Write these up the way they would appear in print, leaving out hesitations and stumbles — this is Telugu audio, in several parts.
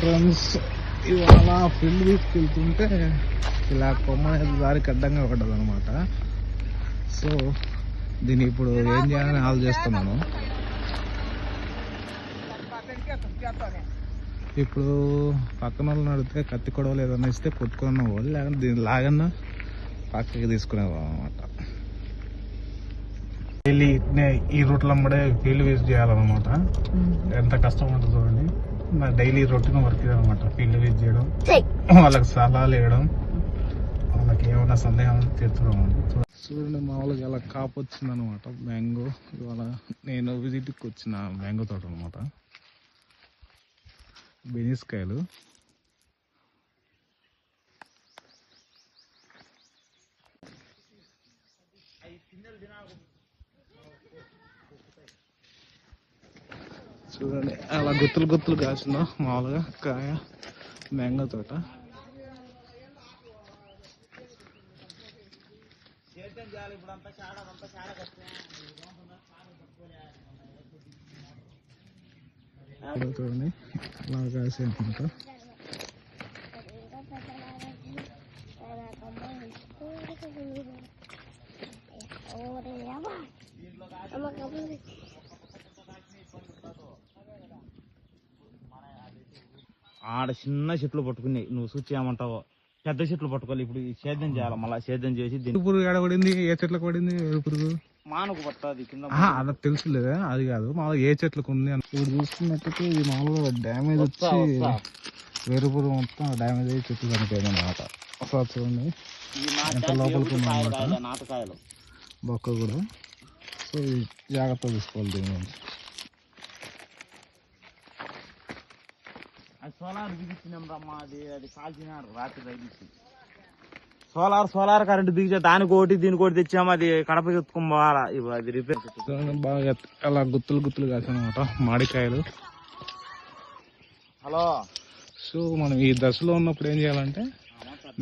ఫ్రెండ్స్, ఇవాళ ఫీల్డ్ తీసుకెళ్తుంటే ఇలా కొమ్మ అనేది దారికి అడ్డంగా పడ్డది అనమాట. సో దీన్ని ఇప్పుడు ఏం చేయాలని ఆలోచిస్తున్నాను. ఇప్పుడు పక్కన వాళ్ళని అడిగితే కత్తి కొడవలు ఏదన్నా ఇస్తే కొట్టుకున్న వాళ్ళు, లేకపోతే దీన్ని లాగన్నా పక్కకి తీసుకునేవాళ్ళు అనమాట. డైలీ ఈ రూట్లో అమ్మడే ఫీల్డ్ విజిట్ చేయాలన్నమాట. ఎంత కష్టం ఉంటుంది చూడండి. నా డైలీ రొటీన్ వర్క్ అనమాట ఫీల్డ్ విజిట్ చేయడం, వాళ్ళకి సలహాలు ఇవ్వడం, వాళ్ళకి ఏమైనా సందేహాలు తీర్చడం. చూడండి మామూలుగా ఇలా కాపు వచ్చింది అనమాట మ్యాంగో. ఇవాళ నేను విజిట్కి వచ్చిన మ్యాంగో తోట అనమాట. బెనిస్కాయలు చూడండి అలా గుత్తులు గుత్తులు కాసిందో మామూలుగా కాయ మ్యాంగో తోట. చూడండి అలా కాసే అనమాట. ఆడ చిన్న చెట్లు పట్టుకున్నాయి, నువ్వు సూచి ఏమంటావో పెద్ద చెట్లు పట్టుకోవాలి. ఇప్పుడు సేద్యం చేయాలి, మళ్ళీ సేద్యం చేసి పురుగు ఎడబడింది, ఏ చెట్లకు పడింది పురుగు? మానుకు పడుతుంది కింద. అది తెలుసులేదా, అది కాదు మామూలుగా ఏ చెట్లకు ఉంది అని. ఇప్పుడు చూసుకున్నట్టయితే ఇది మామూలుగా డ్యామేజ్ వచ్చి వేరు పురుగు మొత్తం డ్యామేజ్ అయ్యి చెట్లు చనిపోయింది అనమాట. ఒకసారి చూడండి ఎంత లోపలికి ఉందన్నమాట నాటకాయలు బొక్క కూడా. సో జాగ్రత్త తీసుకోవాలి దీని నుంచి. అది సోలార్ బిగించినాం రమ్మా, అది కాల్చినారు రాత్రి తగ్గించి. సోలార్ కరెంట్ బిగించా, దానికి ఒకటి దీనికి ఒకటి తెచ్చాము. అది కడప ఎత్తుకొని పోవాలా, అది రిపేర్. బాగా అలా గుత్తులు గుత్తులు కాసానమాట మామిడికాయలు. హలో, సో మనం ఈ దశలో ఉన్నప్పుడు ఏం చేయాలంటే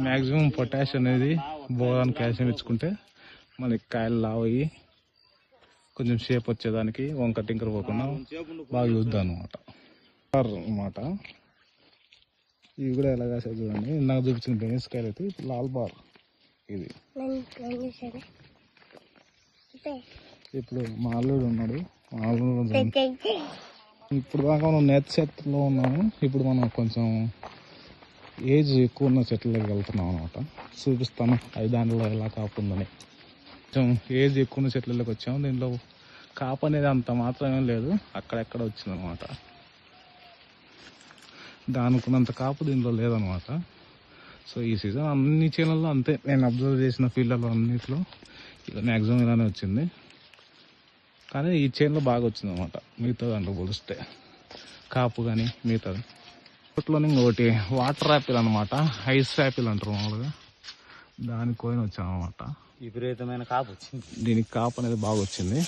మ్యాక్సిమం పొటాష్ అనేది బోరాన్ కాల్షియం ఇచ్చుకుంటే మనకి కాయలు లావయ్యి కొంచెం షేప్ వచ్చేదానికి వంక టింకర్ పోకుండా బాగా చూద్దాం అనమాట. ఇవి కూడా ఎలా కాసే చూడండి. నాకు చూపించిన బెనిస్కాయలు అయితే ఇప్పుడు లాల్ బార్. ఇది ఇప్పుడు మా అల్లుడు ఉన్నాడు, మా అల్లుడు ఇప్పుడు దాకా మనం నేత చెట్లలో ఉన్నాము. ఇప్పుడు మనం కొంచెం ఏజ్ ఎక్కువ ఉన్న చెట్లకి వెళ్తున్నాం అనమాట. చూపిస్తాను అవి దాంట్లో ఎలా కాపు ఉందని. కొంచెం ఏజ్ ఎక్కువ ఉన్న చెట్లలోకి వచ్చాము. దీంట్లో కాపు అనేది అంత మాత్రమే లేదు, అక్కడెక్కడ వచ్చింది అనమాట. దానుకున్నంత కాపు దీంట్లో లేదనమాట. సో ఈ సీజన్ అన్ని చేనుల్లో అంతే, నేను అబ్జర్వ్ చేసిన ఫీల్డ్లలో అన్నింటిలో ఇక మ్యాక్సిమం ఇలానే వచ్చింది. కానీ ఈ చేనులో బాగా వచ్చింది అనమాట మిగతా దాంట్లో పోలిస్తే కాపు కానీ మిగతాది. ఇప్పట్లోనే ఇంకొకటి వాటర్ యాపిల్ అనమాట, ఐస్ యాపిల్ అంటారు మామూలుగా. దానికి కోయిన వచ్చాను అనమాట. విపరీతమైన కాపు వచ్చింది. దీనికి కాపు అనేది బాగా వచ్చింది,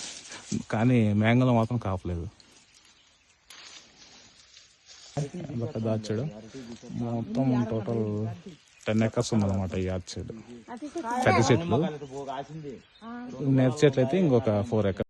కానీ మ్యాంగోలో మాత్రం కాపు లేదు. పెద్ద ఆర్చడ్ మొత్తం టోటల్ 10 acres ఉందన్నమాట ఈ ఆర్చడ్. పెద్ద చెట్లు, నేత చెట్లు అయితే ఇంకొక 4 acres.